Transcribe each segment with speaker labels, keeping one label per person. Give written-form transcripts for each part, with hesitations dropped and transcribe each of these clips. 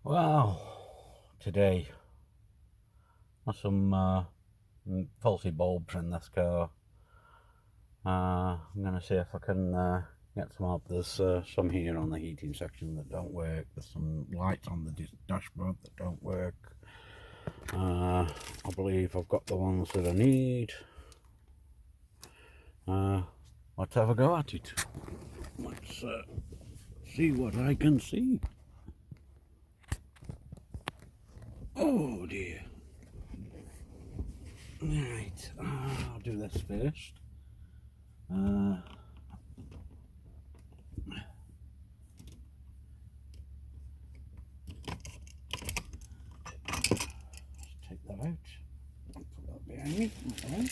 Speaker 1: Well, today there's some faulty bulbs in this car. I'm going to see if I can get some up. There's some here on the heating section that don't work. There's some lights on the dashboard that don't work. I believe I've got the ones that I need. Let's have a go at it. Let's see what I can see. Oh dear. Right, I'll do this first. Take that out. I'll put that behind me. Okay.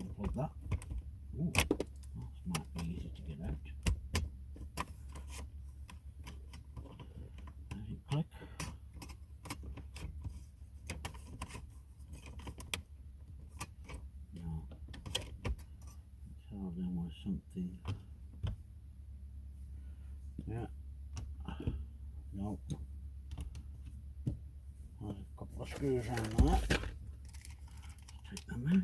Speaker 1: Unplug that. Ooh, that might be easy to get out. Click. No. So there was something. Yeah. No. There's a couple of screws around that. Take them out.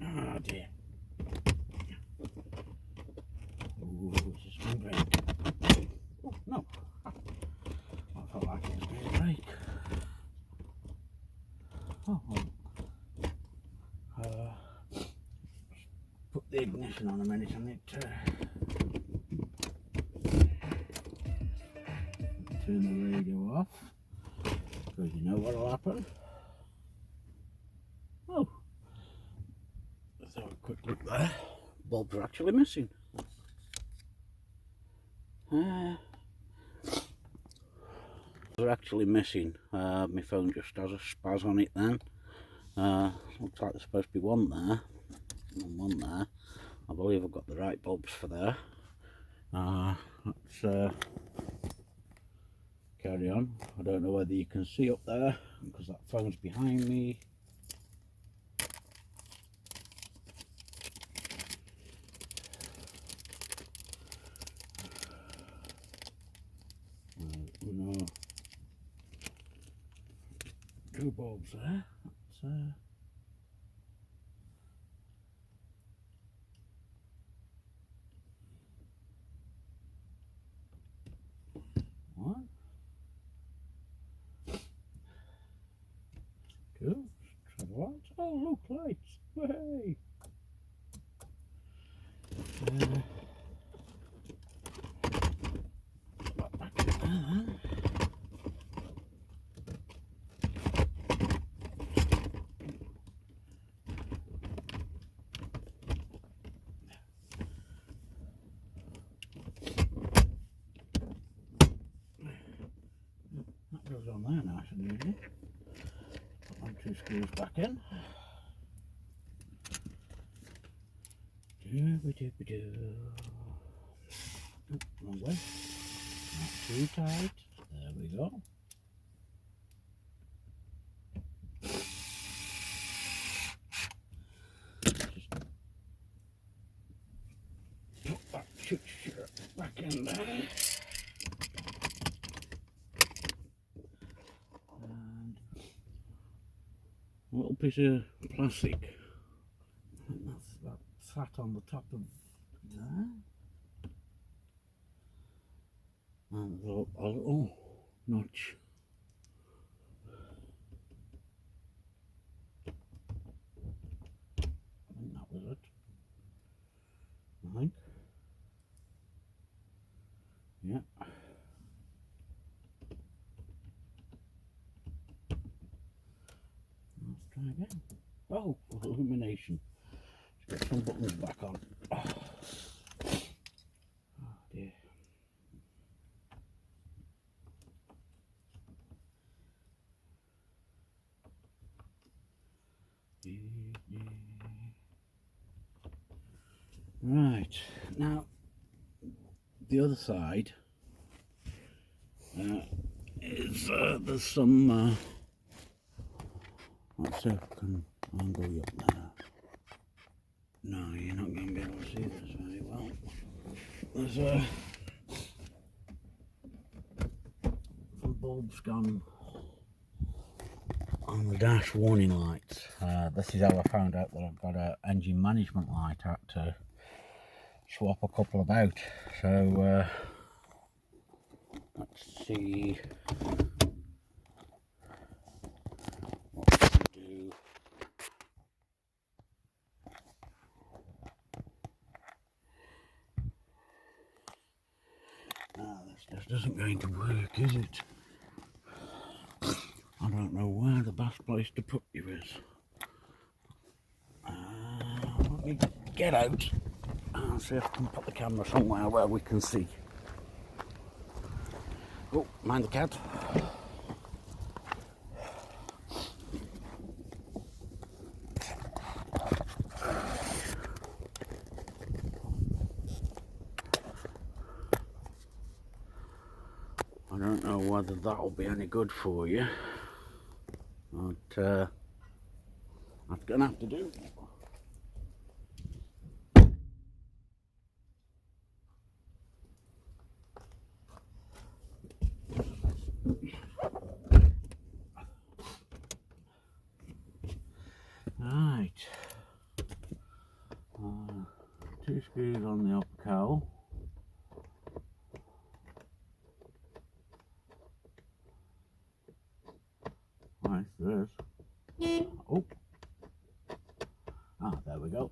Speaker 1: Oh dear. Ooh, this is my brake. Oh, no. I felt like it was my brake. Oh, put the ignition on a minute and it turn the radio off, because you know what'll happen. Oh, let's have a quick look there. Bulbs are actually missing. They're actually missing. My phone just has a spaz on it then. Looks like there's supposed to be one there and one there. I believe I've got the right bulbs for there. Let's carry on. I don't know whether you can see up there because that phone's behind me. No, two bulbs there. That's one, two, trouble lights. Oh look, lights! Way! Back in there. That goes on there nice and easy. Put my two screws back in. Doo-ba-doo-ba-doo. Oh, wrong way. Not too tight. There we go. Just put that shirt back in there. And a little piece of plastic. That's about flat on the top of there. And a little notch. I think that was it. I think. Yeah. Let's try again. Oh, illumination. Let's get some buttons back on. Oh dear. Right, now the other side is there's some let's see if I can angle you up there. No, you're not going to be able to see this very well. There's some bulbs gone on the dash warning lights. This is how I found out that I've got an engine management light. I had to swap a couple about. So let's see what we can do. This just isn't going to work, is it? I don't know where the best place to put you is. Let me get out and see if I can put the camera somewhere where we can see. Oh, mind the cat. I don't know whether that'll be any good for you, but that's gonna have to do. Right, 2 screws on the upper cowl. Right, there is. Oh, there we go.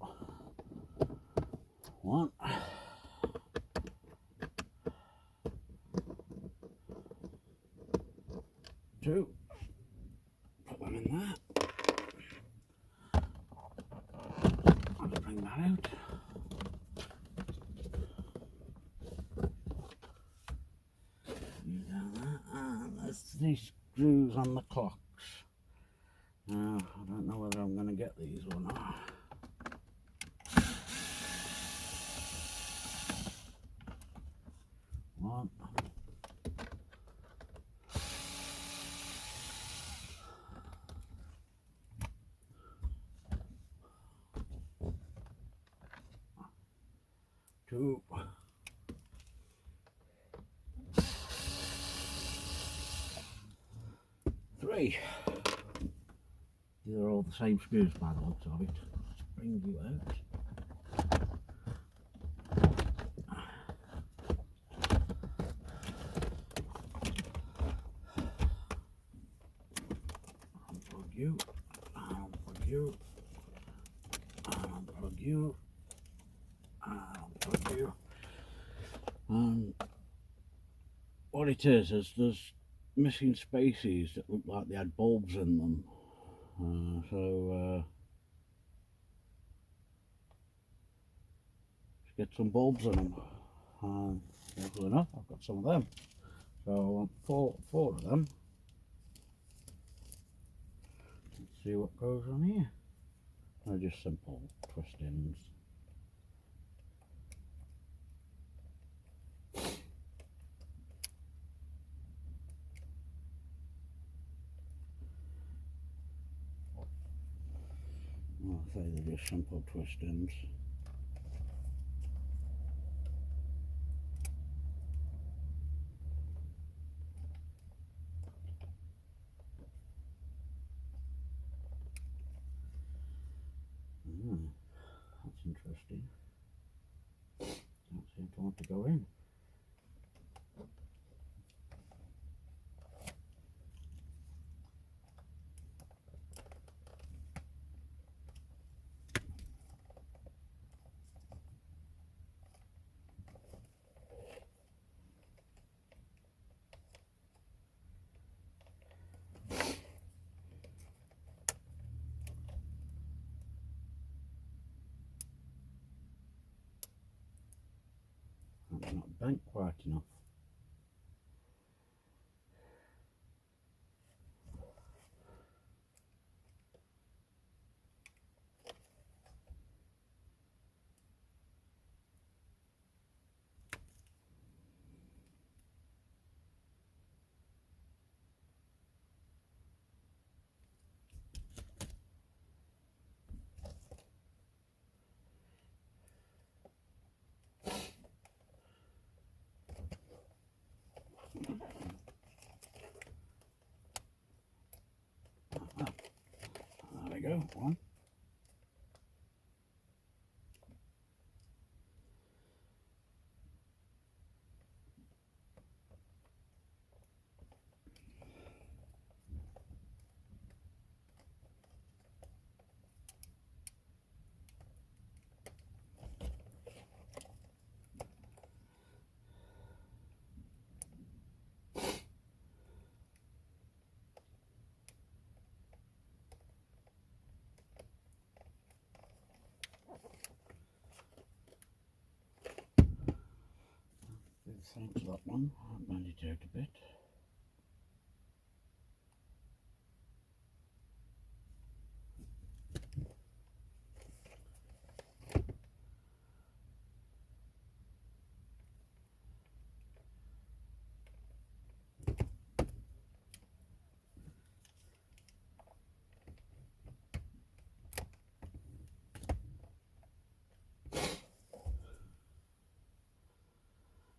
Speaker 1: 1, 2. Put them in there. I'll bring that out. And there's 3 screws on the clocks. Now, I don't know whether I'm going to get these or not. One. 2. 3. These are all the same screws by the looks of it. Let's bring you out. Unplug you, unplug you, unplug you, unplug you. And what it is there's missing spaces that look like they had bulbs in them. So let's get some bulbs in them. Luckily enough, I've got some of them. So I want four of them. Let's see what goes on here. They're just simple twist-ins. I'll say they're just simple twist-ins. That's interesting. Don't seem to want to go in. That's not bent quite enough. go, one. Same to that one, I'll bend it out a bit.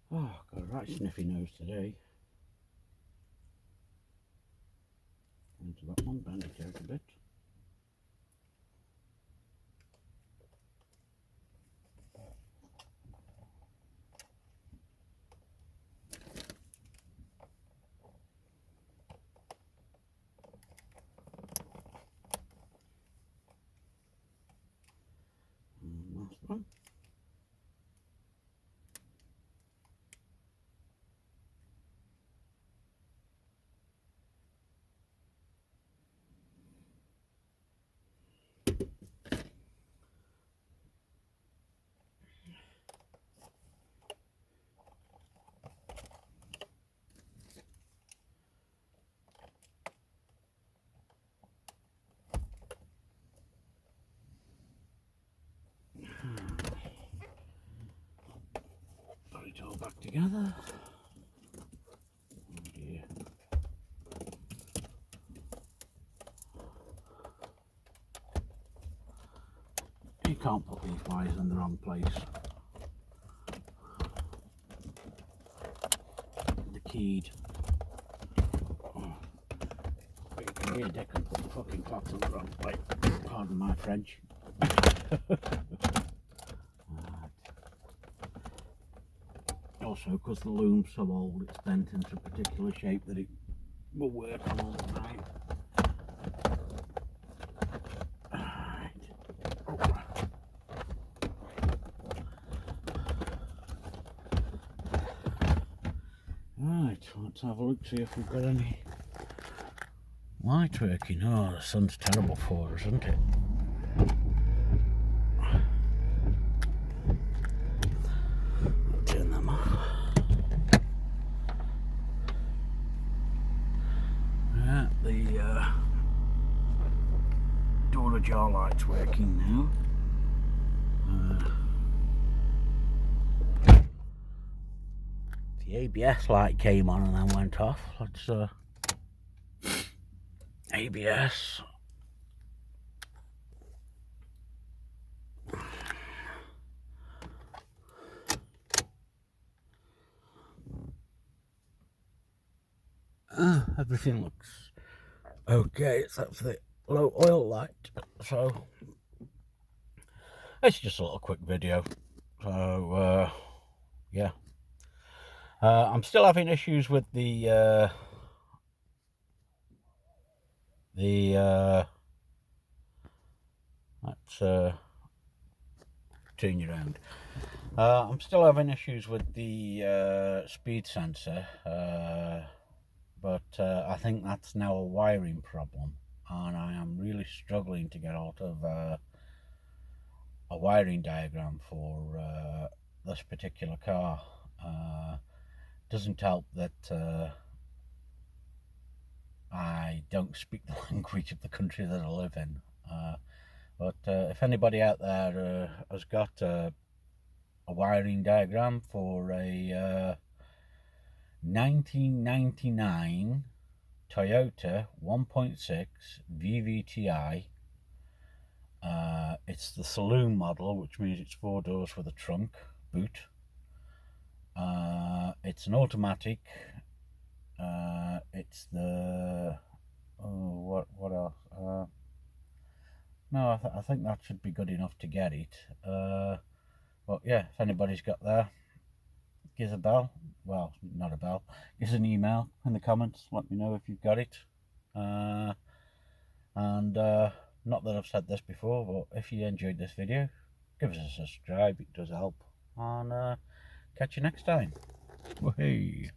Speaker 1: Oh, got a right sniffy nose today. Into that one, bend it out a bit. And last one. Put it all back together. Oh dear. You can't put these wires in the wrong place. The keyed. Oh. But you can hear Dick and put the fucking clocks in the wrong place. Pardon my French. Also, because the loom's so old, it's bent into a particular shape that it will work on all the night. Right, let's have a look, see if we've got any light working. Oh, the sun's terrible for us, isn't it? I'll turn them off. Yeah, the door jar light's working now. The ABS light came on and then went off. Let's ABS. Everything looks okay except for the low oil light. So it's just a little quick video. So yeah. I'm still having issues with the let's turn you around. I'm still having issues with the speed sensor, but I think that's now a wiring problem, and I am really struggling to get out of a wiring diagram for this particular car. Doesn't help that I don't speak the language of the country that I live in, but if anybody out there has got a wiring diagram for a 1999 Toyota 1.6 VVT-I, it's the saloon model, which means it's 4 doors with a trunk boot. It's an automatic. It's the what else? No, I think that should be good enough to get it. But yeah, if anybody's got there, give us a bell. Well, not a bell. Give us an email in the comments. Let me know if you've got it. And not that I've said this before, but if you enjoyed this video, give us a subscribe. It does help. And catch you next time. Hey.